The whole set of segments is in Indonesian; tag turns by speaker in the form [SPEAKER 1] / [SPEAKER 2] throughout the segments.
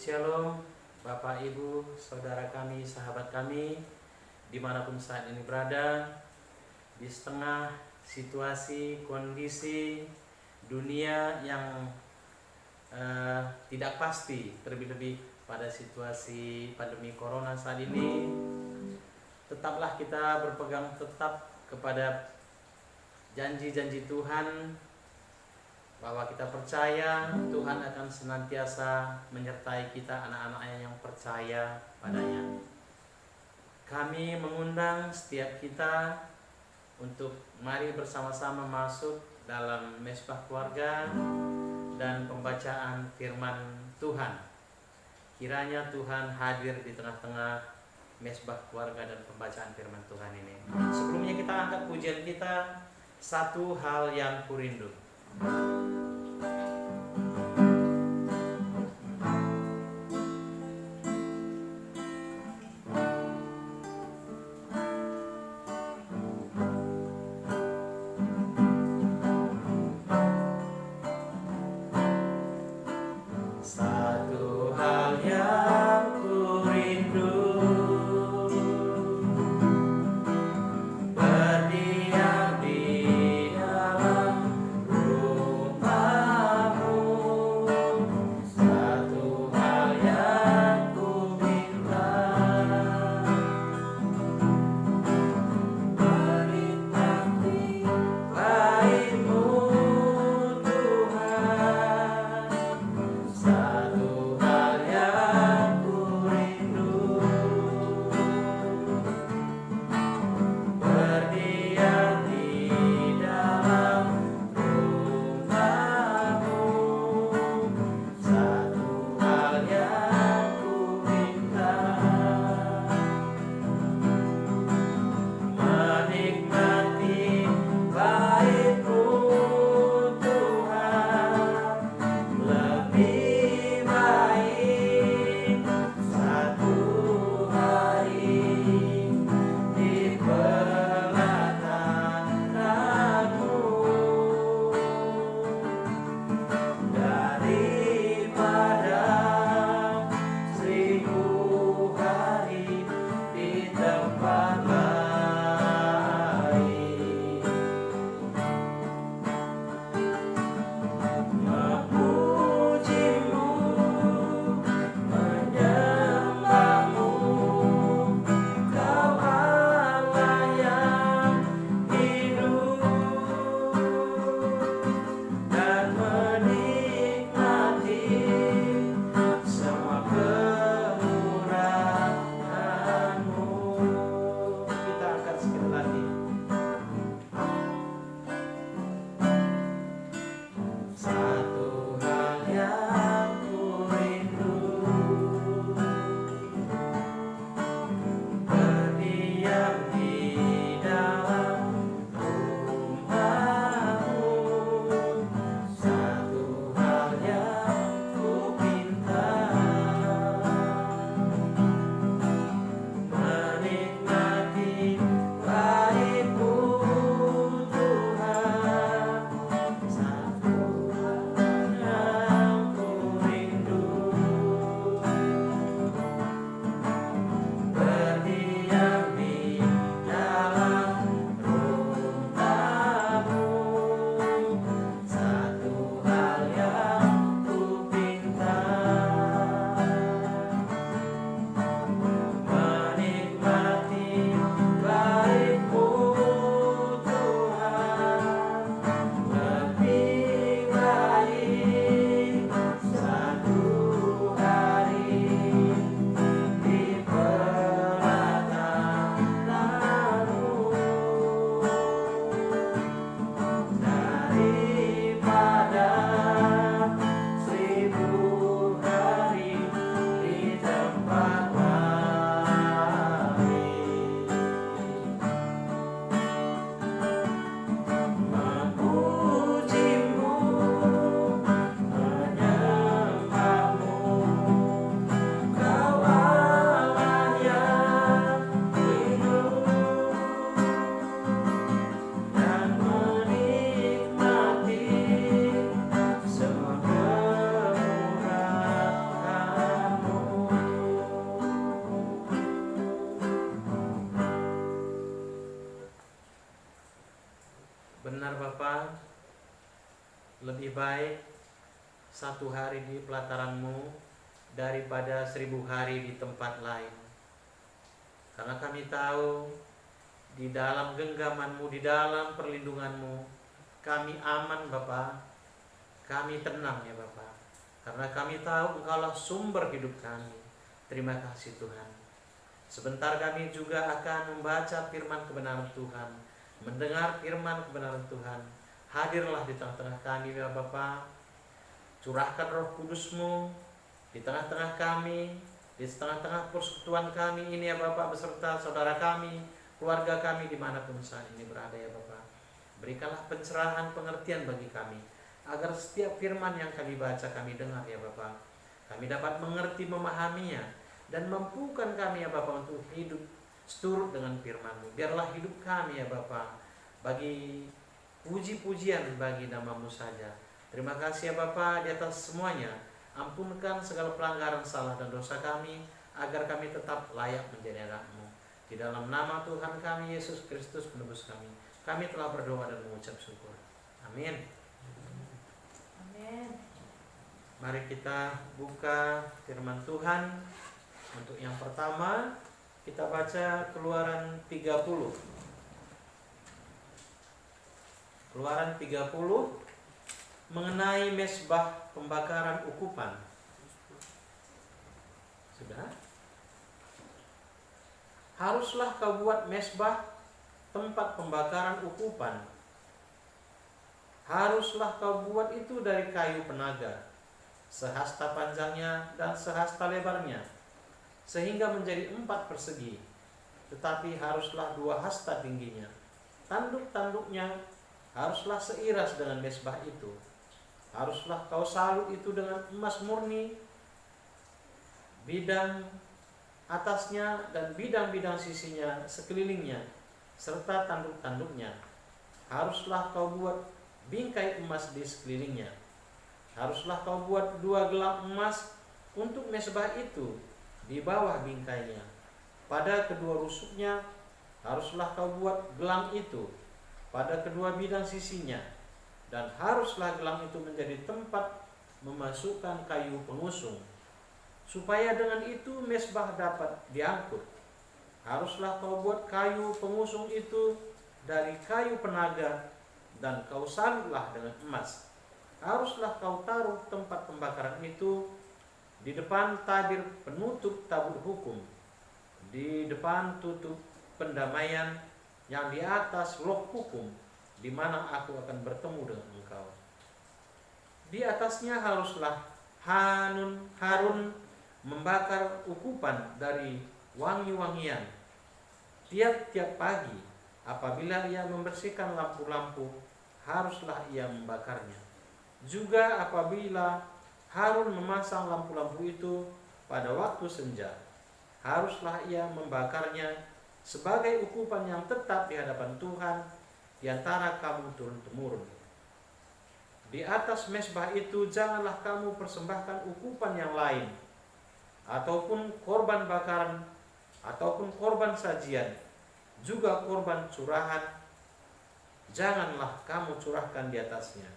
[SPEAKER 1] Shalom Bapak Ibu, saudara kami, sahabat kami, dimanapun saat ini berada, di setengah situasi, kondisi dunia yang tidak pasti, terlebih-lebih pada situasi pandemi corona saat ini, tetaplah kita berpegang tetap kepada janji-janji Tuhan, bahwa kita percaya Tuhan akan senantiasa menyertai kita, anak-anaknya yang percaya padanya. Kami mengundang setiap kita untuk mari bersama-sama masuk dalam mesbah keluarga dan pembacaan firman Tuhan. Kiranya Tuhan hadir di tengah-tengah mesbah keluarga dan pembacaan firman Tuhan ini. Sebelumnya kita angkat pujian kita, Satu Hal Yang Kurindu. Satu hal yang kurindu, berdiam di dalam rumah lebih baik 1 hari di pelataran-Mu daripada 1000 hari di tempat lain. Karena kami tahu di dalam genggaman-Mu, di dalam perlindungan-Mu, kami aman Bapa, kami tenang ya Bapa. Karena kami tahu Engkaulah sumber hidup kami. Terima kasih Tuhan. Sebentar kami juga akan membaca firman kebenaran Tuhan, mendengar firman kebenaran Tuhan. Hadirlah di tengah-tengah kami ya Bapa. Curahkan Roh Kudus-Mu di tengah-tengah kami, di tengah-tengah persekutuan kami ini ya Bapak, beserta saudara kami, keluarga kami dimanapun saat ini berada ya Bapak. Berikanlah pencerahan pengertian bagi kami, agar setiap firman yang kami baca, kami dengar ya Bapak, kami dapat mengerti, memahaminya, dan mampukan kami ya Bapak untuk hidup seturut dengan firman-Mu. Biarlah hidup kami ya Bapak bagi puji-pujian bagi nama-Mu saja. Terima kasih ya Bapak di atas semuanya. Ampunkan segala pelanggaran, salah dan dosa kami, agar kami tetap layak menjadi anak-Mu. Di dalam nama Tuhan kami Yesus Kristus penebus kami telah berdoa dan mengucap syukur. Amin.
[SPEAKER 2] Amin.
[SPEAKER 1] Mari kita buka firman Tuhan. Untuk yang pertama, kita baca Keluaran 30. Keluaran 30 mengenai mezbah pembakaran ukupan. Sudah? Haruslah kau buat mezbah tempat pembakaran ukupan. Haruslah kau buat itu dari kayu penaga, sehasta panjangnya dan sehasta lebarnya, sehingga menjadi 4 persegi. Tetapi haruslah 2 hasta tingginya. Tanduk-tanduknya haruslah seiras dengan mezbah itu. Haruslah kau salut itu dengan emas murni, bidang atasnya dan bidang-bidang sisinya sekelilingnya, serta tanduk-tanduknya. Haruslah kau buat bingkai emas di sekelilingnya. Haruslah kau buat 2 gelang emas untuk mezbah itu di bawah bingkainya. Pada kedua rusuknya haruslah kau buat gelang itu, pada kedua bidang sisinya. Dan haruslah gelang itu menjadi tempat memasukkan kayu pengusung, supaya dengan itu mezbah dapat diangkut. Haruslah kau buat kayu pengusung itu dari kayu penaga, dan kau salutlah dengan emas. Haruslah kau taruh tempat pembakaran itu di depan tabir penutup tabut hukum, di depan tutup pendamaian yang di atas loh hukum, di mana aku akan bertemu dengan engkau. Di atasnya haruslah Harun membakar ukupan dari wangi-wangian tiap-tiap pagi. Apabila ia membersihkan lampu-lampu, haruslah ia membakarnya. Juga apabila Harun memasang lampu-lampu itu pada waktu senja, haruslah ia membakarnya sebagai ukupan yang tetap di hadapan Tuhan di antara kamu turun-temurun. Di atas mezbah itu janganlah kamu persembahkan ukupan yang lain, ataupun korban bakaran, ataupun korban sajian, juga korban curahan, janganlah kamu curahkan di atasnya.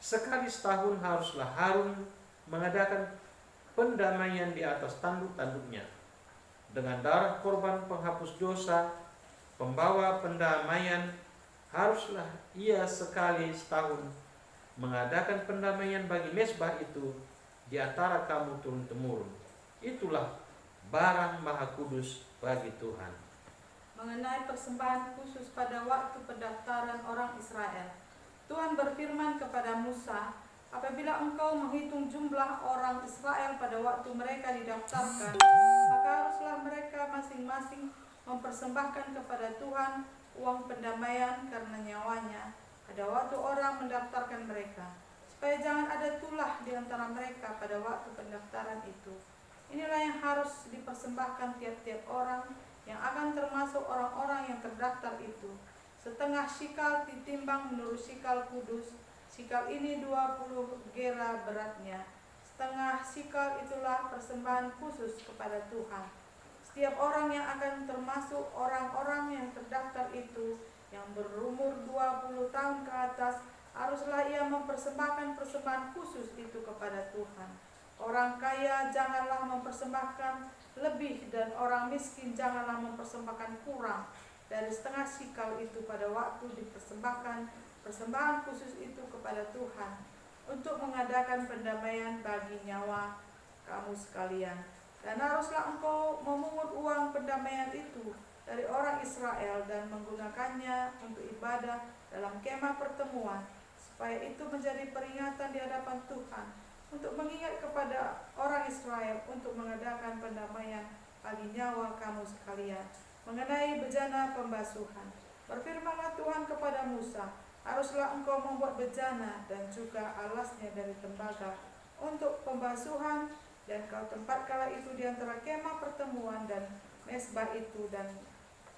[SPEAKER 1] Sekali setahun haruslah Harun mengadakan pendamaian di atas tanduk-tanduknya dengan darah korban penghapus dosa. Pembawa pendamaian haruslah ia sekali setahun mengadakan pendamaian bagi mezbah itu di antara kamu turun-temurun. Itulah barang maha kudus bagi Tuhan.
[SPEAKER 2] Mengenai persembahan khusus pada waktu pendaftaran orang Israel, Tuhan berfirman kepada Musa, apabila engkau menghitung jumlah orang Israel pada waktu mereka didaftarkan, maka haruslah mereka masing-masing mempersembahkan kepada Tuhan uang pendamaian karena nyawanya pada waktu orang mendaftarkan mereka, supaya jangan ada tulah di antara mereka pada waktu pendaftaran itu. Inilah yang harus dipersembahkan tiap-tiap orang yang akan termasuk orang-orang yang terdaftar itu. Setengah sikal ditimbang menurut sikal kudus. Sikal ini 20 gera beratnya. Setengah sikal itulah persembahan khusus kepada Tuhan. Setiap orang yang akan termasuk orang-orang yang terdaftar itu, yang berumur 20 tahun ke atas, haruslah ia mempersembahkan persembahan khusus itu kepada Tuhan. Orang kaya janganlah mempersembahkan lebih, dan orang miskin janganlah mempersembahkan kurang dari setengah sikal itu pada waktu dipersembahkan persembahan khusus itu kepada Tuhan, untuk mengadakan pendamaian bagi nyawa kamu sekalian. Dan haruslah engkau memungut uang pendamaian itu dari orang Israel dan menggunakannya untuk ibadah dalam kemah pertemuan, supaya itu menjadi peringatan di hadapan Tuhan, untuk mengingat kepada orang Israel untuk mengadakan pendamaian bagi nyawa kamu sekalian. Mengenai bejana pembasuhan, berfirmanlah Tuhan kepada Musa, haruslah engkau membuat bejana dan juga alasnya dari tembaga untuk pembasuhan, dan kau tempatkanlah itu di antara kemah pertemuan dan mezbah itu, dan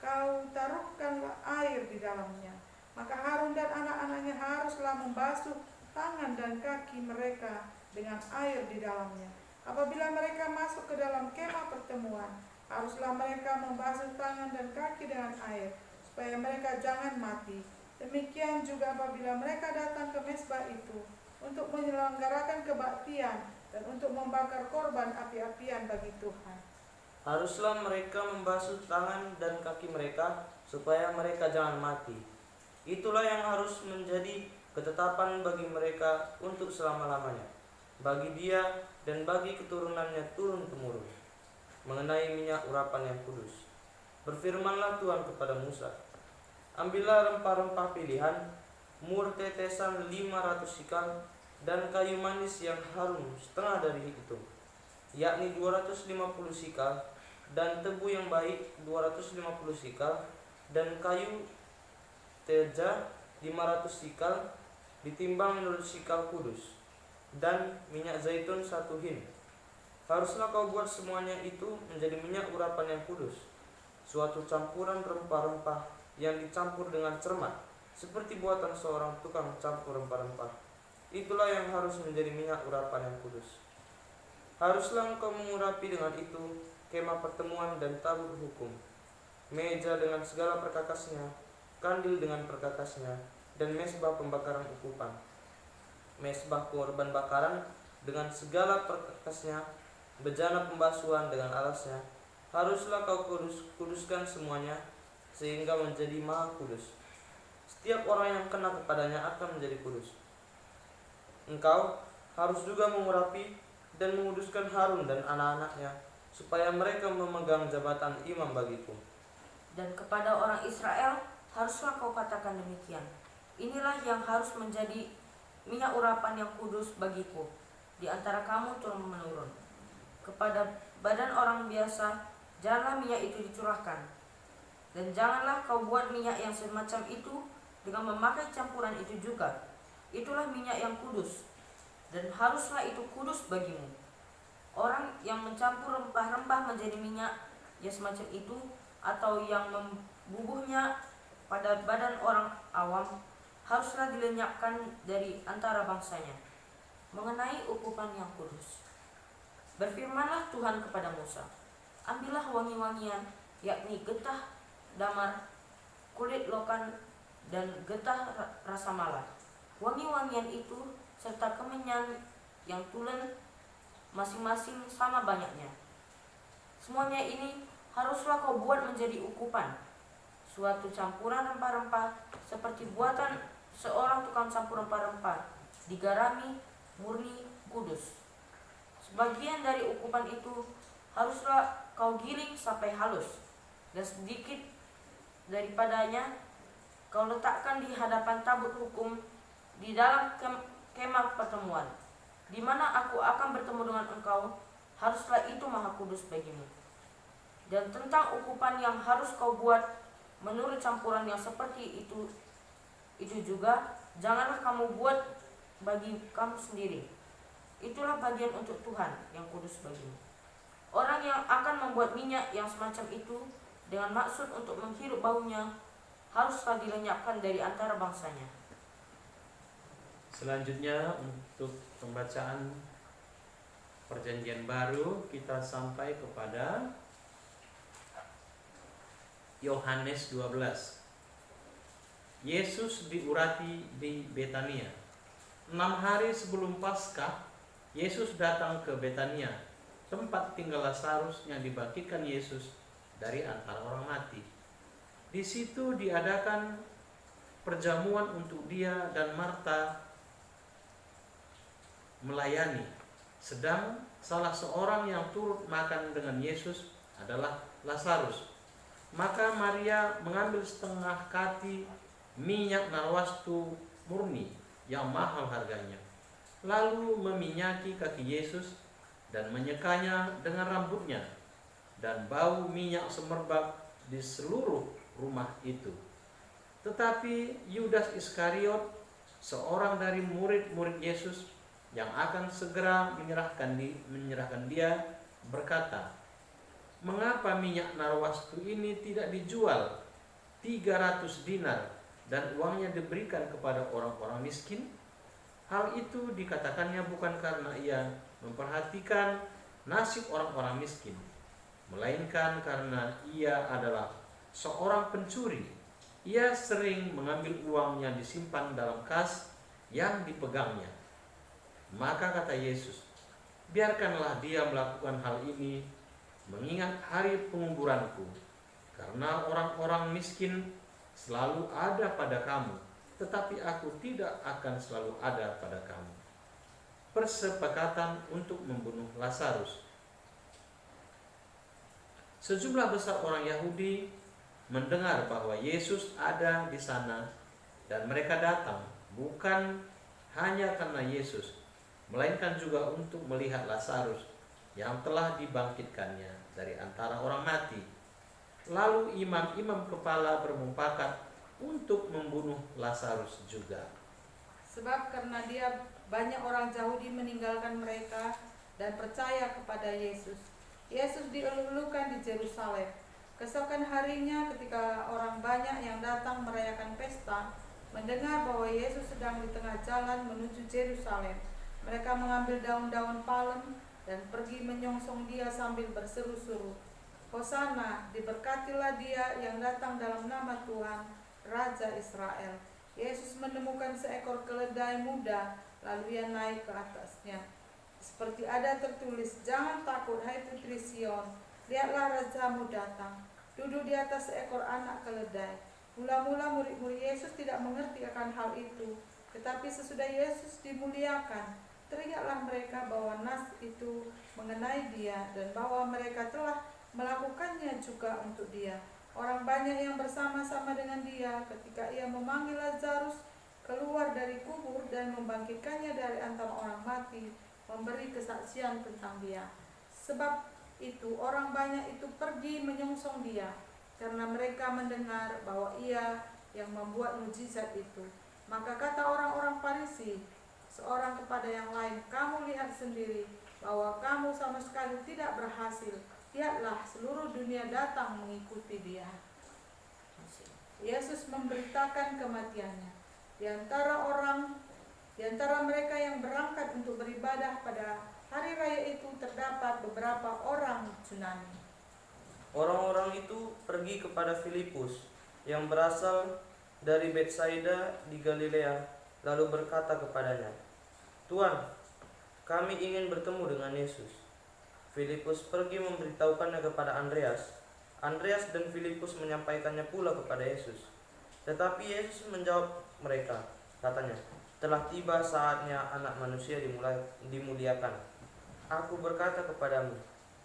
[SPEAKER 2] kau taruhkanlah air di dalamnya. Maka Harun dan anak-anaknya haruslah membasuh tangan dan kaki mereka dengan air di dalamnya. Apabila mereka masuk ke dalam kemah pertemuan, haruslah mereka membasuh tangan dan kaki dengan air, supaya mereka jangan mati. Demikian juga apabila mereka datang ke mezbah itu untuk menyelenggarakan kebaktian dan untuk membakar korban api-apian bagi Tuhan.
[SPEAKER 3] Haruslah mereka membasuh tangan dan kaki mereka, supaya mereka jangan mati. Itulah yang harus menjadi ketetapan bagi mereka untuk selama-lamanya, bagi dia dan bagi keturunannya turun-temurun. Mengenai minyak urapan yang kudus, berfirmanlah Tuhan kepada Musa, ambillah rempah-rempah pilihan, mur tetesan 500 sikal, dan kayu manis yang harum setengah dari itu, yakni 250 sikal, dan tebu yang baik 250 sikal, dan kayu teja 500 sikal, ditimbang menurut sikal kudus, dan minyak zaitun 1 hin. Haruslah kau buat semuanya itu menjadi minyak urapan yang kudus, suatu campuran rempah-rempah yang dicampur dengan cermat, seperti buatan seorang tukang campur rempah-rempah. Itulah yang harus menjadi minyak urapan yang kudus. Haruslah engkau mengurapi dengan itu kemah pertemuan dan tabut hukum, meja dengan segala perkakasnya, kandil dengan perkakasnya, dan mezbah pembakaran ukupan, mezbah korban bakaran dengan segala perkakasnya, bejana pembasuhan dengan alasnya. Haruslah kau kuduskan semuanya, sehingga menjadi maha kudus. Setiap orang yang kena kepadanya akan menjadi kudus. Engkau harus juga mengurapi dan menguduskan Harun dan anak-anaknya, supaya mereka memegang jabatan imam bagiku.
[SPEAKER 4] Dan kepada orang Israel haruslah kau katakan demikian, inilah yang harus menjadi minyak urapan yang kudus bagiku di antara kamu turun-menurun. Kepada badan orang biasa janganlah minyak itu dicurahkan, dan janganlah kau buat minyak yang semacam itu dengan memakai campuran itu juga. Itulah minyak yang kudus, dan haruslah itu kudus bagimu. Orang yang mencampur rempah-rempah menjadi minyak yang semacam itu, atau yang membubuhnya pada badan orang awam, haruslah dilenyapkan dari antara bangsanya. Mengenai ukupan yang kudus, berfirmanlah Tuhan kepada Musa, ambillah wangi-wangian, yakni getah damar, kulit lokan, dan getah rasa malah. Wangi-wangian itu serta kemenyan yang tulen masing-masing sama banyaknya. Semuanya ini haruslah kau buat menjadi ukupan, suatu campuran rempah-rempah seperti buatan seorang tukang campur rempah-rempah, digarami, murni, kudus. Sebagian dari ukupan itu haruslah kau giling sampai halus, dan sedikit daripadanya kau letakkan di hadapan tabut hukum di dalam kemah pertemuan, di mana aku akan bertemu dengan engkau. Haruslah itu maha kudus bagimu. Dan tentang ukupan yang harus kau buat menurut campuran yang seperti itu juga janganlah kamu buat bagi kamu sendiri. Itulah bagian untuk Tuhan yang kudus bagimu. Orang yang akan membuat minyak yang semacam itu dengan maksud untuk menghirup baunya haruslah dilenyapkan dari antara bangsanya.
[SPEAKER 1] Selanjutnya untuk pembacaan Perjanjian Baru, kita sampai kepada Yohanes 12. Yesus diurati di Betania. 6 hari sebelum Paskah, Yesus datang ke Betania, tempat tinggal Lazarus yang dibangkitkan Yesus dari antara orang mati. Di situ diadakan perjamuan untuk dia dan Marta melayani. Sedang salah seorang yang turut makan dengan Yesus adalah Lazarus. Maka Maria mengambil setengah kati minyak narwastu murni yang mahal harganya, lalu meminyaki kaki Yesus dan menyekanya dengan rambutnya, dan bau minyak semerbak di seluruh rumah itu. Tetapi Yudas Iskariot, seorang dari murid-murid Yesus yang akan segera menyerahkan dia, berkata, "Mengapa minyak narwastu ini tidak dijual 300 dinar dan uangnya diberikan kepada orang-orang miskin?" Hal itu dikatakannya bukan karena ia memperhatikan nasib orang-orang miskin, melainkan karena ia adalah seorang pencuri. Ia sering mengambil uang yang disimpan dalam kas yang dipegangnya. Maka kata Yesus, "Biarkanlah dia melakukan hal ini mengingat hari penguburanku, karena orang-orang miskin selalu ada pada kamu, tetapi aku tidak akan selalu ada pada kamu." Persepakatan untuk membunuh Lazarus. Sejumlah besar orang Yahudi mendengar bahwa Yesus ada di sana, dan mereka datang bukan hanya karena Yesus, melainkan juga untuk melihat Lazarus yang telah dibangkitkannya dari antara orang mati. Lalu imam-imam kepala bermufakat untuk membunuh Lazarus juga.
[SPEAKER 2] Sebab karena dia banyak orang Yahudi meninggalkan mereka dan percaya kepada Yesus. Yesus dielulukan di Yerusalem. Keesokan harinya ketika orang banyak yang datang merayakan pesta mendengar bahwa Yesus sedang di tengah jalan menuju Yerusalem, mereka mengambil daun-daun palem dan pergi menyongsong dia sambil berseru-seru, "Hosana, diberkatilah dia yang datang dalam nama Tuhan, Raja Israel." Yesus menemukan seekor keledai muda, lalu ia naik ke atasnya. Seperti ada tertulis, "Jangan takut, hai putri Sion, lihatlah rajamu datang, duduk di atas seekor anak keledai." Mula-mula murid-murid Yesus tidak mengerti akan hal itu, tetapi sesudah Yesus dimuliakan, teringatlah mereka bahwa nas itu mengenai dia dan bahwa mereka telah melakukannya juga untuk dia. Orang banyak yang bersama-sama dengan dia ketika ia memanggil Lazarus keluar dari kubur dan membangkitkannya dari antara orang mati, memberi kesaksian tentang dia. Sebab itu orang banyak itu pergi menyongsong dia, karena mereka mendengar bahwa ia yang membuat mujizat itu. Maka kata orang-orang Farisi seorang kepada yang lain, "Kamu lihat sendiri bahwa kamu sama sekali tidak berhasil. Lihatlah, seluruh dunia datang mengikuti dia." Yesus memberitakan kematiannya. Di antara mereka yang berangkat untuk beribadah pada hari raya itu terdapat beberapa orang Yunani.
[SPEAKER 3] Orang-orang itu pergi kepada Filipus yang berasal dari Betsaida di Galilea, lalu berkata kepadanya, "Tuan, kami ingin bertemu dengan Yesus." Filipus pergi memberitahukannya kepada Andreas. Andreas dan Filipus menyampaikannya pula kepada Yesus. Tetapi Yesus menjawab mereka, katanya, "Telah tiba saatnya Anak Manusia dimuliakan. Aku berkata kepadamu,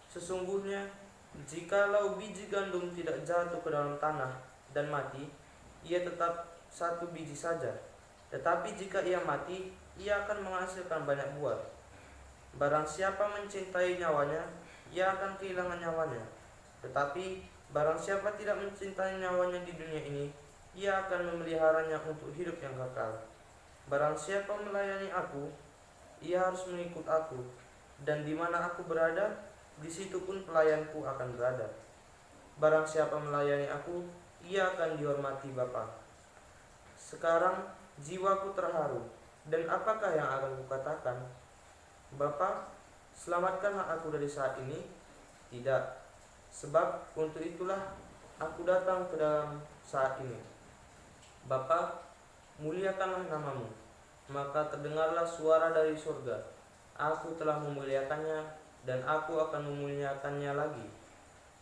[SPEAKER 3] sesungguhnya jikalau biji gandum tidak jatuh ke dalam tanah dan mati, ia tetap satu biji saja. Tetapi jika ia mati, ia akan menghasilkan banyak buah. Barang siapa mencintai nyawanya, ia akan kehilangan nyawanya. Tetapi barang siapa tidak mencintai nyawanya di dunia ini, ia akan memeliharanya untuk hidup yang kekal. Barang siapa melayani aku, ia harus mengikut aku, dan di mana aku berada, di situ pun pelayanku akan berada. Barang siapa melayani aku, ia akan dihormati Bapa." Sekarang jiwaku terharu, dan apakah yang akan kukatakan? "Bapa, selamatkanlah aku dari saat ini." Tidak, sebab untuk itulah aku datang ke dalam saat ini. Bapa, muliakanlah namamu. Maka terdengarlah suara dari surga. Aku telah memuliakannya dan aku akan memuliakannya lagi.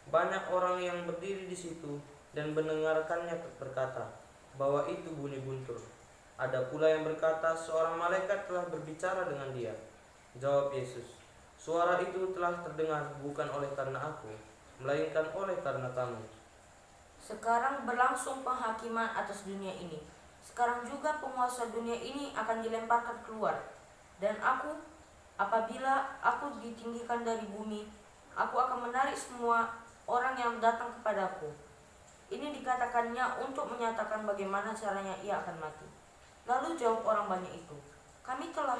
[SPEAKER 3] Banyak orang yang berdiri di situ dan mendengarkannya berkata bahwa itu bunyi guntur. Ada pula yang berkata seorang malaikat telah berbicara dengan dia. Jawab Yesus, suara itu telah terdengar bukan oleh karena aku, melainkan oleh karena kamu.
[SPEAKER 4] Sekarang berlangsung penghakiman atas dunia ini. Sekarang juga penguasa dunia ini akan dilemparkan keluar. Dan aku, apabila aku ditinggikan dari bumi, aku akan menarik semua orang yang datang kepadaku. Ini dikatakannya untuk menyatakan bagaimana caranya ia akan mati. Lalu jawab orang banyak itu, kami telah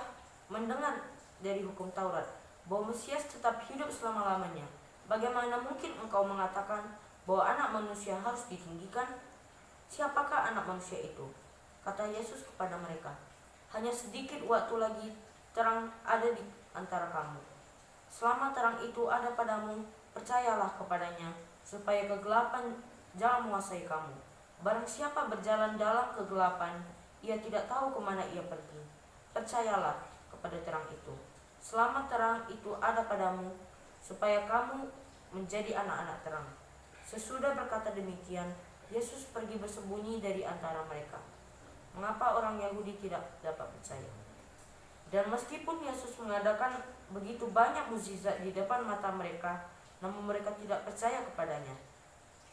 [SPEAKER 4] mendengar dari hukum Taurat bahwa Mesias tetap hidup selama-lamanya. Bagaimana mungkin engkau mengatakan bahwa anak manusia harus ditinggikan? Siapakah anak manusia itu? Kata Yesus kepada mereka, hanya sedikit waktu lagi terang ada di antara kamu. Selama terang itu ada padamu, percayalah kepadanya, supaya kegelapan jangan menguasai kamu. Barang siapa berjalan dalam kegelapan, ia tidak tahu kemana ia pergi. Percayalah kepada terang itu. Selama terang itu ada padamu, supaya kamu menjadi anak-anak terang. Sesudah berkata demikian, Yesus pergi bersembunyi dari antara mereka. Mengapa orang Yahudi tidak dapat percaya? Dan meskipun Yesus mengadakan begitu banyak mukjizat di depan mata mereka, namun mereka tidak percaya kepadanya.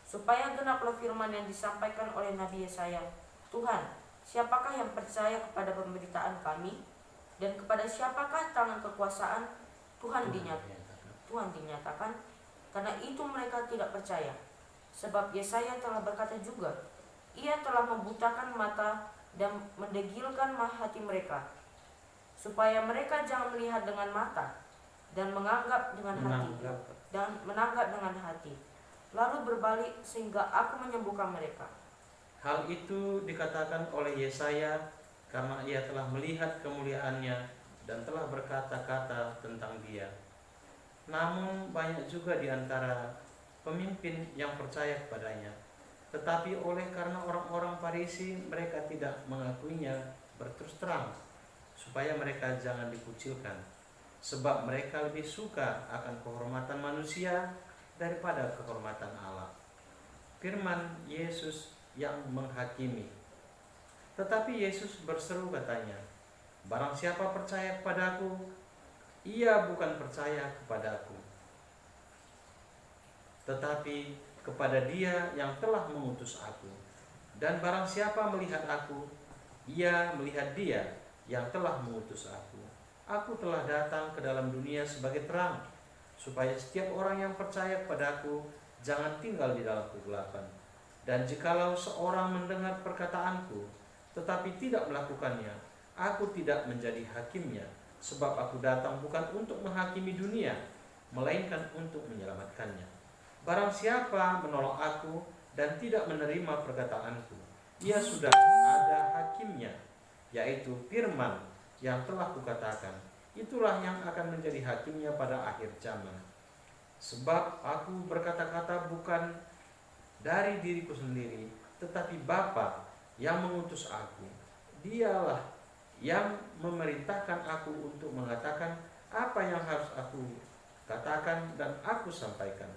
[SPEAKER 4] Supaya genaplah firman yang disampaikan oleh Nabi Yesaya, Tuhan, siapakah yang percaya kepada pemberitaan kami? Dan kepada siapakah tangan kekuasaan Tuhan dinyatakan? Karena itu mereka tidak percaya. Sebab Yesaya telah berkata juga, ia telah membutakan mata dan mendegilkan hati mereka, supaya mereka jangan melihat dengan mata dan menganggap dengan hati, lalu berbalik sehingga aku menyembuhkan mereka.
[SPEAKER 1] Hal itu dikatakan oleh Yesaya karena ia telah melihat kemuliaannya dan telah berkata-kata tentang dia. Namun banyak juga di antara pemimpin yang percaya kepadanya. Tetapi oleh karena orang-orang Farisi mereka tidak mengakuinya berterus terang, supaya mereka jangan dikucilkan. Sebab mereka lebih suka akan kehormatan manusia daripada kehormatan Allah. Firman Yesus yang menghakimi. Tetapi Yesus berseru katanya, barang siapa percaya kepadaku, ia bukan percaya kepadaku, tetapi kepada Dia yang telah mengutus aku. Dan barang siapa melihat aku, ia melihat Dia yang telah mengutus aku. Aku telah datang ke dalam dunia sebagai terang, supaya setiap orang yang percaya kepadaku jangan tinggal di dalam kegelapan. Dan jikalau seorang mendengar perkataanku, tetapi tidak melakukannya, aku tidak menjadi hakimnya, sebab aku datang bukan untuk menghakimi dunia, melainkan untuk menyelamatkannya. Barang siapa menolong aku dan tidak menerima perkataanku, ia sudah ada hakimnya, yaitu firman yang telah kukatakan. Itulah yang akan menjadi hakimnya pada akhir zaman. Sebab aku berkata-kata bukan dari diriku sendiri, tetapi Bapa yang mengutus aku. Dialah yang memerintahkan aku untuk mengatakan apa yang harus aku katakan dan aku sampaikan.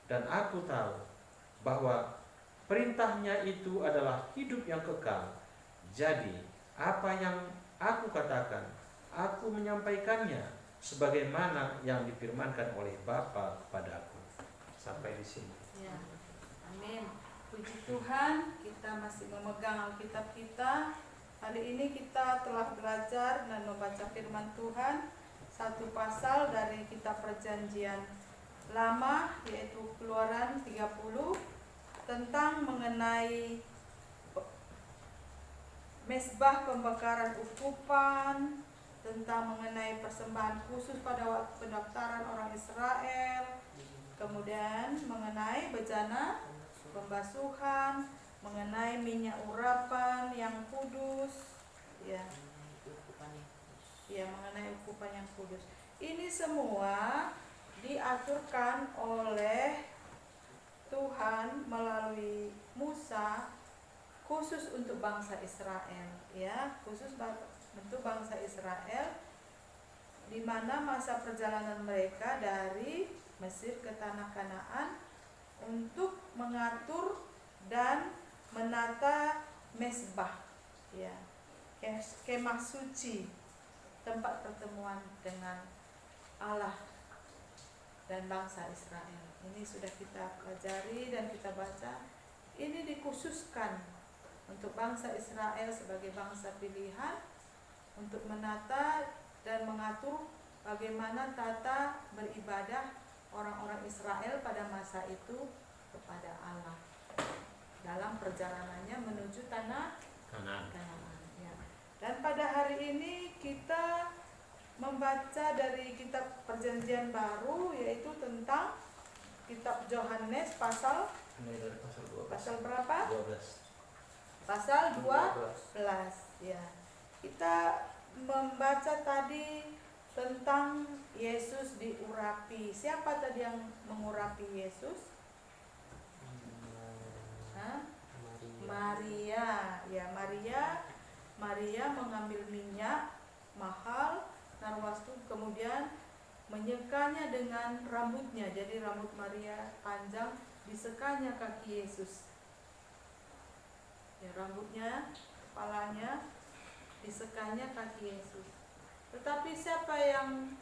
[SPEAKER 1] Dan aku tahu bahwa perintahnya itu adalah hidup yang kekal. Jadi apa yang aku katakan, aku menyampaikannya sebagaimana yang difirmankan oleh Bapa kepadaku. Sampai di sini.
[SPEAKER 2] Ya. Amin. Puji Tuhan, kita masih memegang Alkitab kita. Hari ini kita telah belajar dan membaca firman Tuhan, satu pasal dari kitab Perjanjian Lama, yaitu Keluaran 30, tentang mengenai mezbah pembakaran ukupan, tentang mengenai persembahan khusus pada waktu pendaftaran orang Israel, kemudian mengenai bejana pembasuhan, mengenai minyak urapan yang kudus, ya, mengenai ukupan yang kudus. Ini semua diaturkan oleh Tuhan melalui Musa khusus untuk bangsa Israel, ya, khusus untuk bangsa Israel, di mana masa perjalanan mereka dari Mesir ke tanah Kanaan untuk mengatur dan menata mezbah, ya, kemah suci, tempat pertemuan dengan Allah dan bangsa Israel. Ini sudah kita pelajari dan kita baca. Ini dikhususkan untuk bangsa Israel sebagai bangsa pilihan untuk menata dan mengatur bagaimana tata beribadah orang-orang Israel pada masa itu kepada Allah dalam perjalanannya menuju tanah
[SPEAKER 1] Kanaan.
[SPEAKER 2] ya. Dan pada hari ini kita membaca dari kitab Perjanjian Baru, yaitu tentang kitab Yohanes pasal
[SPEAKER 1] Mulai dari pasal 12.
[SPEAKER 2] pasal berapa?
[SPEAKER 1] 12.
[SPEAKER 2] Pasal 12. Ya. Kita membaca tadi tentang Yesus diurapi. Siapa tadi yang mengurapi Yesus? Hah? Maria. Ya, Maria mengambil minyak mahal narwastu, kemudian menyekanya dengan rambutnya. Jadi rambut Maria panjang, disekanya kaki Yesus. Ya, rambutnya, kepalanya, disekanya kaki Yesus. Tetapi siapa yang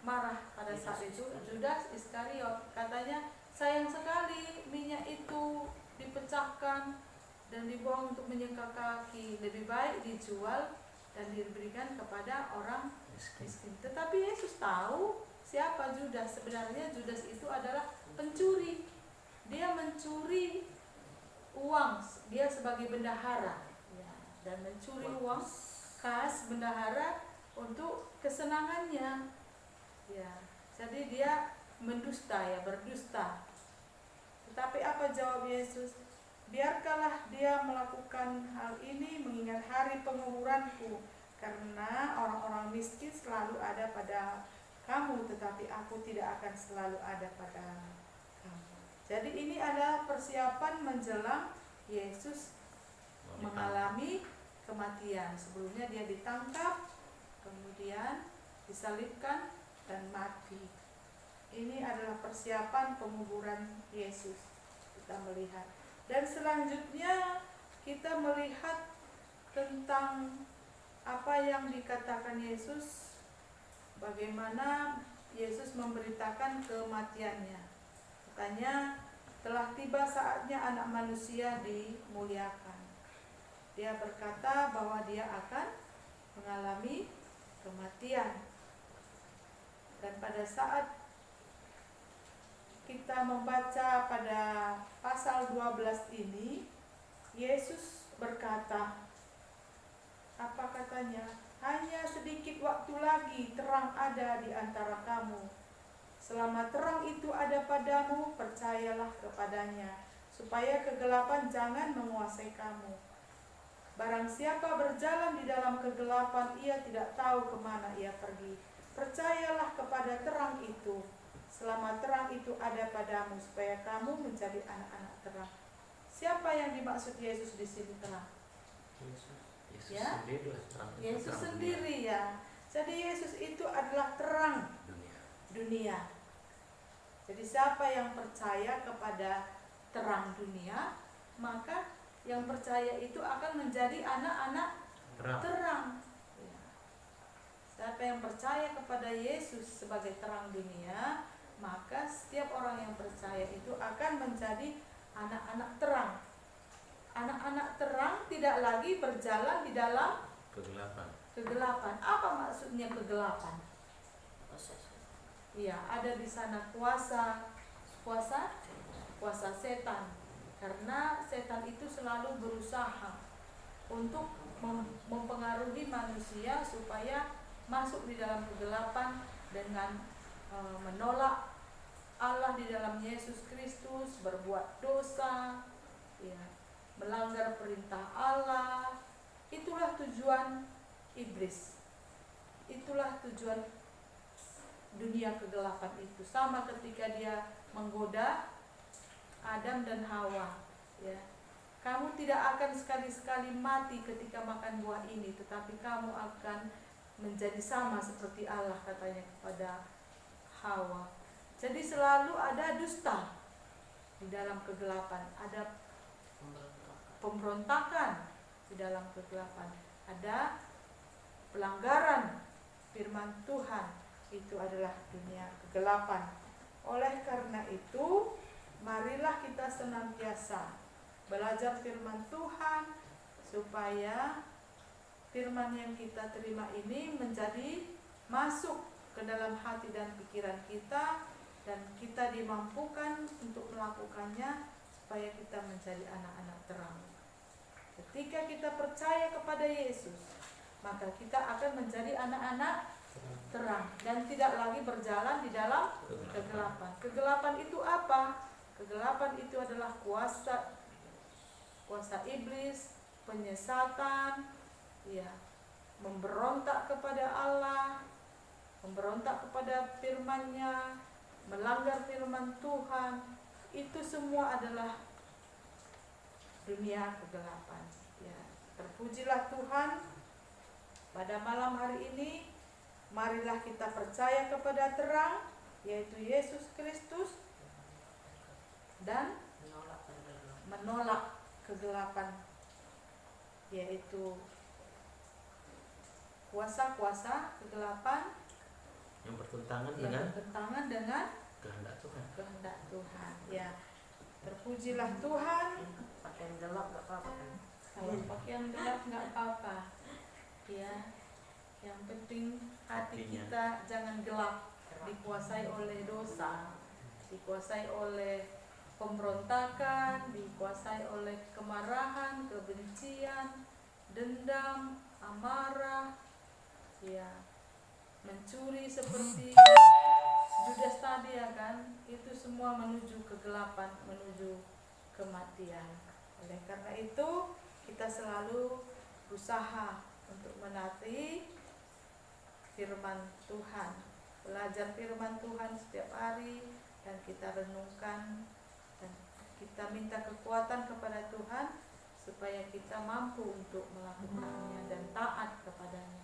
[SPEAKER 2] marah pada saat itu? Judas Iskariot. Katanya, sayang sekali minyak itu dipecahkan dan dibuang untuk menyeka kaki. Lebih baik dijual dan diberikan kepada orang miskin. Tetapi Yesus tahu siapa Judas. Sebenarnya Judas itu adalah pencuri. Dia mencuri uang. Dia sebagai bendahara, ya, dan mencuri uang kas bendahara untuk kesenangannya. Ya, jadi dia mendusta, ya, berdusta. Tetapi apa jawab Yesus? Biarkanlah dia melakukan hal ini mengingat hari penguburanku, karena orang-orang miskin selalu ada pada kamu, tetapi aku tidak akan selalu ada pada kamu. Jadi ini adalah persiapan menjelang Yesus mengalami kematian. Sebelumnya dia ditangkap, kemudian disalibkan dan mati. Ini adalah persiapan penguburan Yesus. Kita melihat. Dan selanjutnya kita melihat tentang apa yang dikatakan Yesus, bagaimana Yesus memberitakan kematiannya. Katanya, telah tiba saatnya anak manusia dimuliakan. Dia berkata bahwa dia akan mengalami kematian. Dan pada saat kita membaca pada pasal 12 ini, Yesus berkata, apa katanya? Hanya sedikit waktu lagi terang ada di antara kamu. Selama terang itu ada padamu, percayalah kepadanya, supaya kegelapan jangan menguasai kamu. Barang siapa berjalan di dalam kegelapan, ia tidak tahu kemana ia pergi. Percayalah kepada terang itu, selama terang itu ada padamu, supaya kamu menjadi anak-anak terang. Siapa yang dimaksud Yesus di sini terang?
[SPEAKER 1] Yesus
[SPEAKER 2] Ya?
[SPEAKER 1] sendiri adalah terang.
[SPEAKER 2] Yesus
[SPEAKER 1] terang
[SPEAKER 2] sendiri, ya. Jadi Yesus itu adalah terang dunia. Jadi siapa yang percaya kepada terang dunia, maka yang percaya itu akan menjadi anak-anak terang. Ya. Siapa yang percaya kepada Yesus sebagai terang dunia, maka setiap orang yang percaya itu akan menjadi anak-anak terang. Anak-anak terang tidak lagi berjalan di dalam kegelapan. Apa maksudnya kegelapan? Iya, ada di sana kuasa setan. Karena setan itu selalu berusaha untuk mempengaruhi manusia supaya masuk di dalam kegelapan dengan menolak Allah di dalam Yesus Kristus, berbuat dosa, ya, melanggar perintah Allah. Itulah tujuan iblis. Itulah tujuan dunia kegelapan itu. Sama ketika dia menggoda Adam dan Hawa, ya. Kamu tidak akan sekali-sekali mati ketika makan buah ini, tetapi kamu akan menjadi sama seperti Allah, katanya kepada Hawa. Jadi selalu ada dusta di dalam kegelapan, ada pemberontakan di dalam kegelapan, ada pelanggaran firman Tuhan. Itu adalah dunia kegelapan. Oleh karena itu, marilah kita senantiasa belajar firman Tuhan, supaya firman yang kita terima ini menjadi masuk ke dalam hati dan pikiran kita, dan kita dimampukan untuk melakukannya, supaya kita menjadi anak-anak terang. Ketika kita percaya kepada Yesus, maka kita akan menjadi anak-anak terang dan tidak lagi berjalan di dalam kegelapan. Kegelapan itu apa? Kegelapan itu adalah kuasa iblis, penyesatan, ya, memberontak kepada Allah, memberontak kepada firman-Nya, melanggar firman Tuhan. Itu semua adalah dunia kegelapan. Ya, terpujilah Tuhan. Pada malam hari ini, marilah kita percaya kepada terang, yaitu Yesus Kristus, dan menolak kegelapan, yaitu kuasa-kuasa kegelapan
[SPEAKER 1] yang bertentangan
[SPEAKER 2] dengan
[SPEAKER 1] kehendak Tuhan.
[SPEAKER 2] Kehendak Tuhan. Ya, terpujilah Tuhan.
[SPEAKER 4] Pakaian gelap gak apa-apa kan?
[SPEAKER 2] Kalau pakaian gelap nggak apa-apa. Ya, yang penting hati kita jangan gelap, dikuasai oleh dosa, dikuasai oleh pemberontakan, dikuasai oleh kemarahan, kebencian, dendam, amarah, ya, mencuri seperti Judas tadi, ya kan? Itu semua menuju kegelapan, menuju kematian. Oleh karena itu, kita selalu berusaha untuk menaati firman Tuhan, belajar firman Tuhan setiap hari, dan kita renungkan, dan kita minta kekuatan kepada Tuhan supaya kita mampu untuk melakukannya dan taat kepadanya,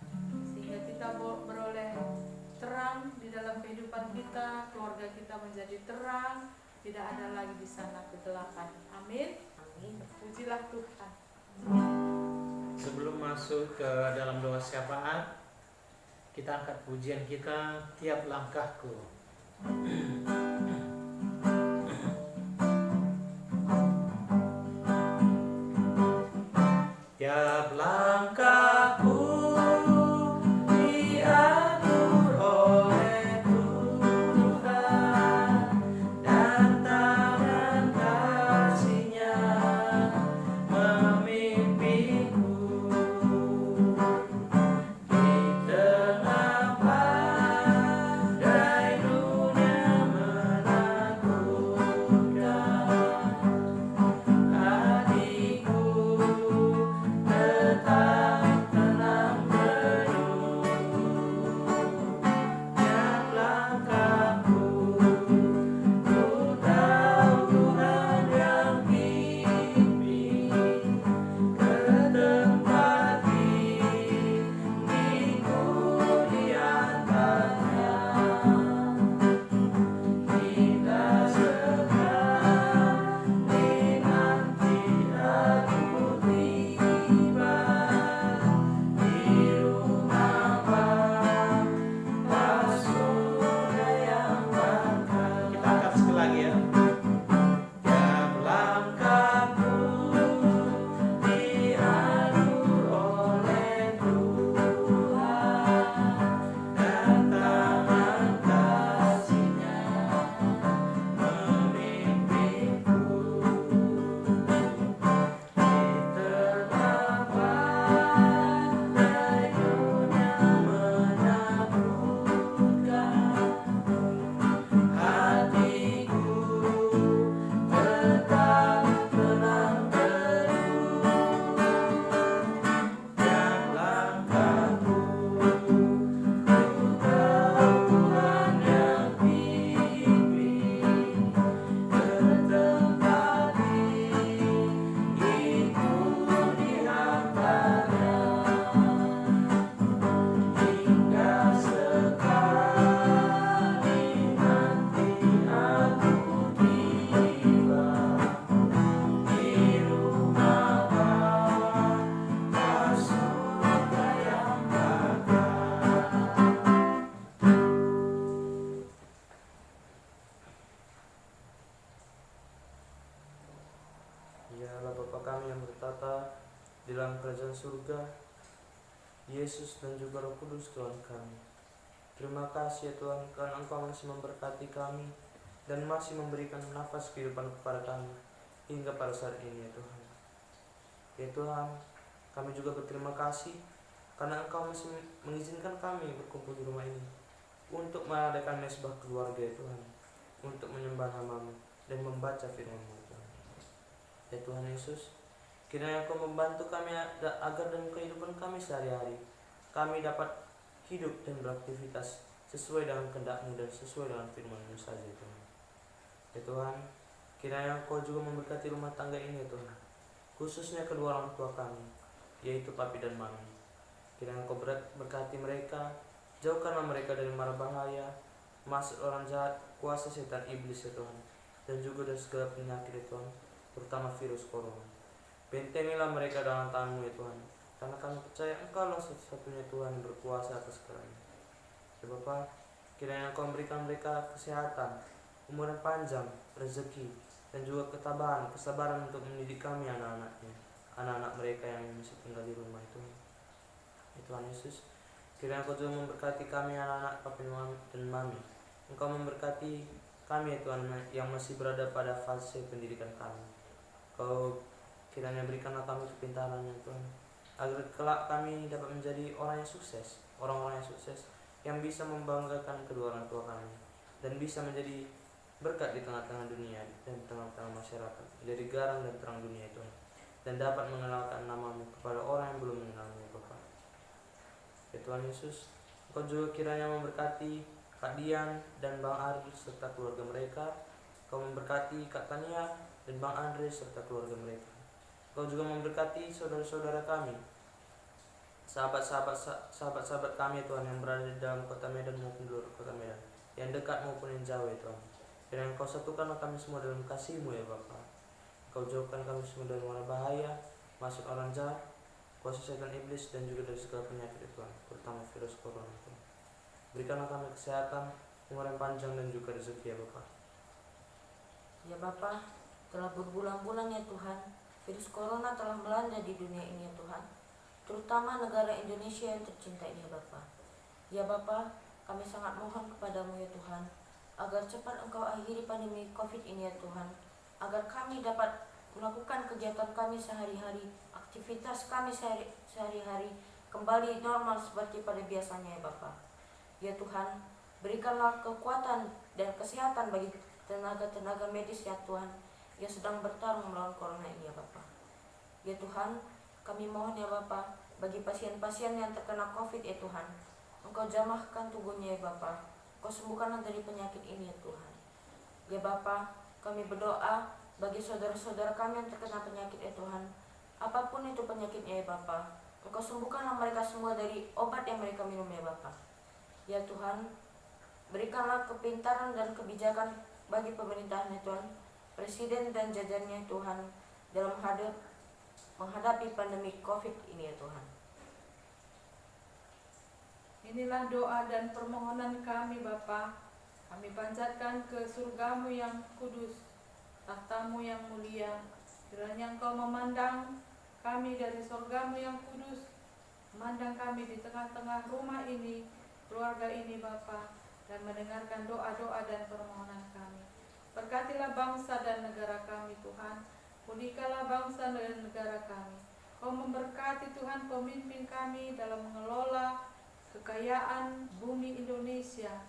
[SPEAKER 2] sehingga kita beroleh terang di dalam kehidupan kita, keluarga kita menjadi terang, tidak ada lagi di sana kegelapan. Amin.
[SPEAKER 4] Amin.
[SPEAKER 2] Pujilah Tuhan.
[SPEAKER 1] Sebelum masuk ke dalam doa syafaat, kita angkat pujian kita, tiap langkahku. Tiap langkahku diatur oleh Tuhan, dan tangan kasih-Nya memimpinku di tengah badai dunia.
[SPEAKER 3] Ya Allah Bapa kami yang bertata di dalam kerajaan surga, Yesus dan juga Roh Kudus Tuhan kami. Terima kasih ya Tuhan, karena Engkau masih memberkati kami dan masih memberikan nafas kehidupan kepada kami hingga pada saat ini ya Tuhan. Ya Tuhan, kami juga berterima kasih karena Engkau masih mengizinkan kami berkumpul di rumah ini untuk mengadakan mesbah keluarga ya Tuhan, untuk menyembah nama-Mu dan membaca firman-Mu Tuhan. Ya Tuhan Yesus, kiranya Engkau membantu kami agar dalam kehidupan kami sehari-hari kami dapat hidup dan beraktivitas sesuai dengan kehendak-Mu dan sesuai dengan firman-Mu saja Tuhan. Ya Tuhan, kiranya Engkau juga memberkati rumah tangga ini ya Tuhan, khususnya kedua orang tua kami, yaitu papi dan mami. Kiranya Engkau berkati mereka, jauhkanlah mereka dari mara bahaya, maksud orang jahat, kuasa setan iblis ya Tuhan, dan juga dari segala penyakit ya Tuhan, terutama virus corona. Bentengilah mereka dalam tangan-Mu ya Tuhan, karena kami percaya Engkau lah satu-satunya Tuhan yang berkuasa atas segalanya. Ya Bapa, kiranya Engkau memberikan mereka kesehatan, umur yang panjang, rezeki, dan juga ketabahan, kesabaran untuk mendidik kami anak-anak mereka yang masih tinggal di rumah itu. Ya Tuhan Yesus, kiranya Engkau juga memberkati kami anak-anak papi dan mami. Engkau memberkati kami ya Tuhan yang masih berada pada fase pendidikan kami. Kau kiranya berikanlah kami kepintaran ya Tuhan, agar kelak kami dapat menjadi orang yang sukses, orang-orang yang sukses yang bisa membanggakan kedua orang tua kami dan bisa menjadi berkat di tengah-tengah dunia dan di tengah-tengah masyarakat, jadi garam dan terang dunia itu, dan dapat mengenalkan nama-Mu kepada orang yang belum mengenal-Mu ya Bapa. Ya Tuhan Yesus, Engkau juga kiranya memberkati Kak Dian dan Bang Ari serta keluarga mereka. Engkau memberkati Kak Tania dan Bang Andre serta keluarga mereka. Engkau juga memberkati saudara-saudara kami, sahabat-sahabat kami ya Tuhan, yang berada di dalam kota Medan maupun di luar kota Medan, yang dekat maupun yang jauh ya Tuhan. Dan Engkau satukanlah kami semua dalam kasih-Mu ya Bapa. Engkau jauhkan kami semua dari mara bahaya, maksud orang jahat, kuasa setan iblis, dan juga dari segala penyakit ya Tuhan, terutama virus corona Tuhan. Berikanlah kami kesehatan, umur yang panjang, dan juga rezeki ya Bapa.
[SPEAKER 4] Ya Bapa, telah berbulan-bulan ya Tuhan, virus corona telah melanda di dunia ini ya Tuhan, terutama negara Indonesia yang tercinta ini ya Bapa. Ya Bapa, kami sangat mohon kepadamu ya Tuhan, agar cepat Engkau akhiri pandemi COVID ini ya Tuhan, agar kami dapat melakukan kegiatan kami sehari-hari, aktivitas kami sehari-hari kembali normal seperti pada biasanya ya Bapa. Ya Tuhan, berikanlah kekuatan dan kesehatan bagi tenaga-tenaga medis ya Tuhan, yang sedang bertarung melawan corona ini ya Bapa. Ya Tuhan, kami mohon ya Bapa, bagi pasien-pasien yang terkena COVID ya Tuhan, Engkau jamahkan tubuhnya ya Bapa, Engkau sembuhkanlah dari penyakit ini ya Tuhan. Ya Bapa, kami berdoa bagi saudara-saudara kami yang terkena penyakit ya Tuhan, apapun itu penyakitnya ya Bapa, Engkau sembuhkanlah mereka semua dari obat yang mereka minum ya Bapa. Ya Tuhan, berikanlah kepintaran dan kebijakan bagi pemerintahan ya Tuhan, Presiden dan jajarannya Tuhan, dalam menghadapi pandemi COVID ini ya Tuhan.
[SPEAKER 2] Inilah doa dan permohonan kami Bapa. Kami panjatkan ke surga-Mu yang kudus, tahta-Mu yang mulia. Kiranya Engkau memandang kami dari surga-Mu yang kudus, memandang kami di tengah-tengah rumah ini, keluarga ini Bapa, dan mendengarkan doa-doa dan permohonan kami. Berkatilah bangsa dan negara kami Tuhan, pulihkanlah bangsa dan negara kami. Kau memberkati Tuhan pemimpin kami dalam mengelola kekayaan bumi Indonesia.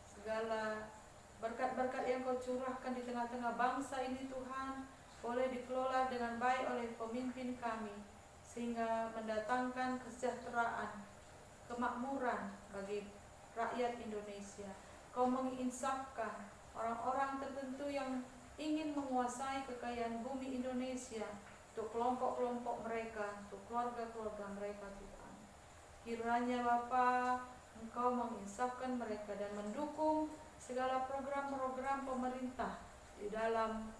[SPEAKER 2] Segala berkat-berkat yang Kau curahkan di tengah-tengah bangsa ini Tuhan, boleh dikelola dengan baik oleh pemimpin kami, sehingga mendatangkan kesejahteraan, kemakmuran bagi rakyat Indonesia. Kau menginsafkan orang-orang tertentu yang ingin menguasai kekayaan bumi Indonesia untuk kelompok-kelompok mereka, untuk keluarga-keluarga mereka Tuhan. Kiranya Bapa, Engkau menginsafkan mereka dan mendukung segala program-program pemerintah di dalam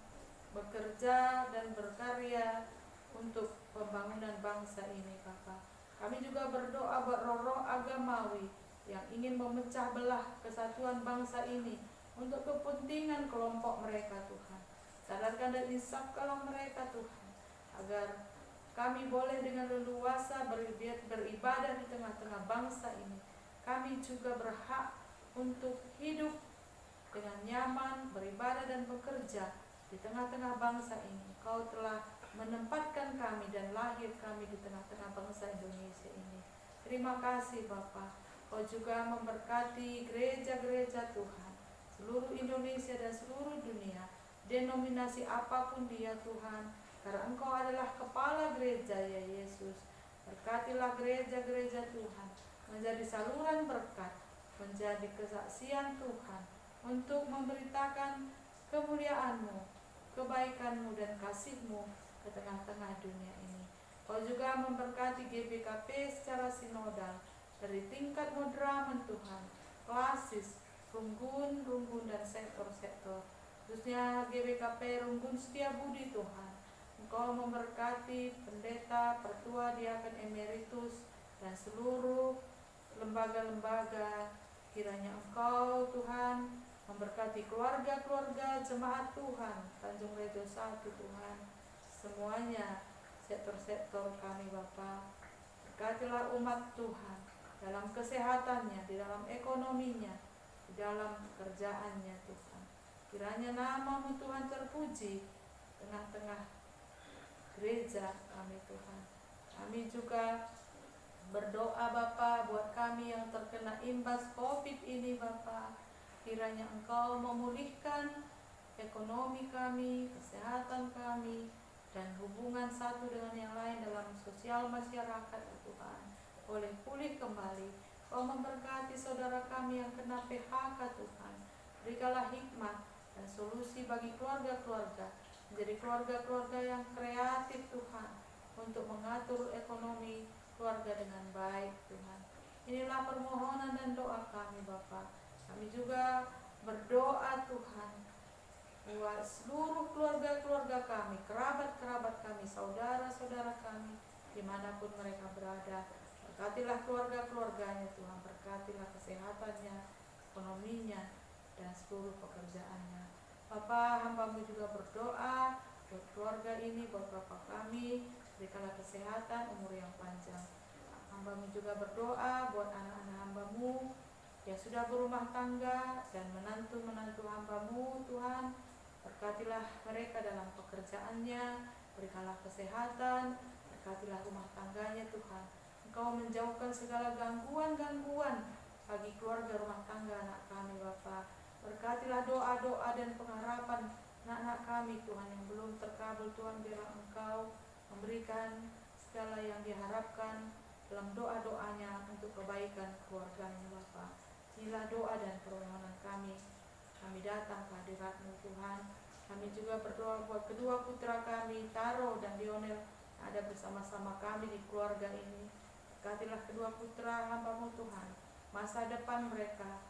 [SPEAKER 2] bekerja dan berkarya untuk pembangunan bangsa ini Bapa. Kami juga berdoa buat roh-roh agamawi yang ingin memecah belah kesatuan bangsa ini untuk kepentingan kelompok mereka Tuhan. Sadarkan dan insafkanlah mereka Tuhan. agar kami boleh dengan leluasa beribadah di tengah-tengah bangsa ini. Kami juga berhak untuk hidup dengan nyaman, beribadah dan bekerja di tengah-tengah bangsa ini. Kau telah menempatkan kami dan lahir kami di tengah-tengah bangsa Indonesia ini. Terima kasih Bapa. Kau juga memberkati gereja-gereja Tuhan, seluruh Indonesia dan seluruh dunia, denominasi apapun dia Tuhan, karena Engkau adalah kepala gereja ya Yesus. Berkatilah gereja-gereja Tuhan menjadi saluran berkat, menjadi kesaksian Tuhan untuk memberitakan kemuliaan-Mu, kebaikan-Mu dan kasih-Mu ke tengah-tengah dunia ini. Kau juga memberkati GBKP secara sinodal dari tingkat moderamen Tuhan, klasis, runggun dan sektor-sektor, khususnya GBKP Runggun Setiabudi Tuhan. Engkau memberkati pendeta, pertua, diaken emeritus dan seluruh lembaga-lembaga. Kiranya Engkau Tuhan memberkati keluarga-keluarga jemaat Tuhan Tanjung Rejo 1 Tuhan, semuanya sektor-sektor kami Bapa. Berkatilah umat Tuhan dalam kesehatannya, di dalam ekonominya, di dalam pekerjaannya Tuhan. Kiranya nama-Mu Tuhan terpuji tengah-tengah gereja kami Tuhan. Kami juga berdoa Bapa buat kami yang terkena imbas COVID ini Bapa. Kiranya Engkau memulihkan ekonomi kami, kesehatan kami, dan hubungan satu dengan yang lain dalam sosial masyarakat Tuhan boleh pulih kembali. Kau memberkati saudara kami yang kena PHK Tuhan. Berikanlah hikmat dan solusi bagi keluarga-keluarga, menjadi keluarga-keluarga yang kreatif Tuhan, untuk mengatur ekonomi keluarga dengan baik Tuhan. Inilah permohonan dan doa kami Bapa. Kami juga berdoa Tuhan buat seluruh keluarga-keluarga kami, kerabat-kerabat kami, saudara-saudara kami, dimanapun mereka berada. Berkatilah keluarga-keluarganya Tuhan, berkatilah kesehatannya, ekonominya, dan seluruh pekerjaannya. Bapa, hamba-Mu juga berdoa buat keluarga ini, buat Bapak kami, berikanlah kesehatan, umur yang panjang. Hamba-Mu juga berdoa buat anak-anak hamba-Mu yang sudah berumah tangga dan menantu-menantu hamba-Mu Tuhan. Berkatilah mereka dalam pekerjaannya, berikanlah kesehatan, berkatilah rumah tangganya Tuhan. Engkau menjauhkan segala gangguan-gangguan bagi keluarga rumah tangga anak kami Bapa. Berkatilah doa-doa dan pengharapan anak-anak kami Tuhan yang belum terkabul Tuhan, biarlah Engkau memberikan segala yang diharapkan dalam doa-doanya untuk kebaikan keluarganya Bapa. Inilah doa dan permohonan kami. Kami datang ke hadirat-Mu Tuhan. Kami juga berdoa buat kedua putra kami, Taro dan Lionel, yang ada bersama-sama kami di keluarga ini. Berkatilah kedua putra hamba-Mu Tuhan. Masa depan mereka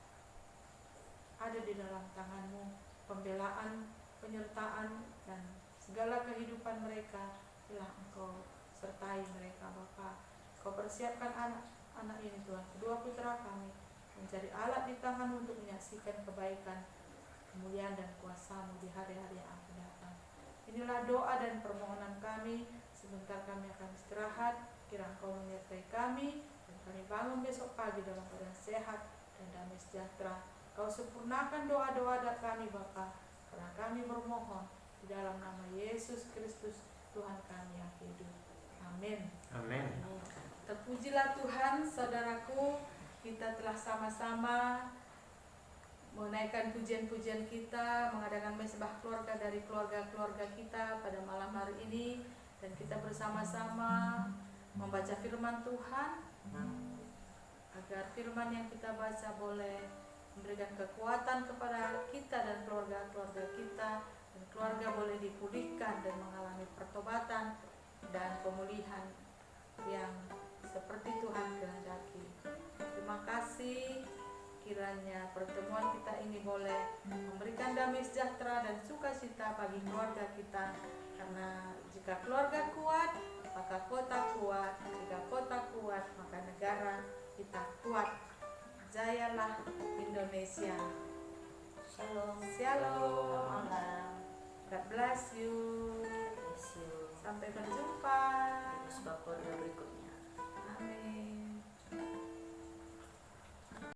[SPEAKER 2] ada di dalam tangan-Mu. Pembelaan, penyertaan, dan segala kehidupan mereka telah Engkau sertai mereka Bapa. Kau persiapkan anak-anak ini Tuhan, kedua putra kami, menjadi alat di tangan untuk menyaksikan kebaikan, kemuliaan dan kuasa-Mu di hari-hari yang akan datang. Inilah doa dan permohonan kami. Sebentar kami akan istirahat. Kiranya Engkau menyertai kami dan kami bangun besok pagi dalam keadaan sehat dan damai sejahtera. Kau sempurnakan doa-doa kami Bapa, karena kami bermohon di dalam nama Yesus Kristus Tuhan kami yang hidup. Amin.
[SPEAKER 1] Amin.
[SPEAKER 2] Terpujilah Tuhan, saudaraku. Kita telah sama-sama menaikkan pujian-pujian kita, mengadakan mesbah keluarga dari keluarga-keluarga kita pada malam hari ini, dan kita bersama-sama membaca firman Tuhan, agar firman yang kita baca boleh memberikan kekuatan kepada kita dan keluarga-keluarga kita, dan keluarga boleh dipulihkan dan mengalami pertobatan dan pemulihan yang seperti Tuhan kehendaki. Terima kasih. Kiranya pertemuan kita ini boleh memberikan damai sejahtera dan sukacita bagi keluarga kita. Karena jika keluarga kuat, maka kota kuat. Jika kota kuat, maka negara kita kuat. Jayalah Indonesia.
[SPEAKER 4] Shalom.
[SPEAKER 2] Shalom.
[SPEAKER 4] Malam.
[SPEAKER 2] God bless you.
[SPEAKER 4] Bless you.
[SPEAKER 2] Sampai berjumpa.
[SPEAKER 4] Sebab berikutnya.
[SPEAKER 2] Amin.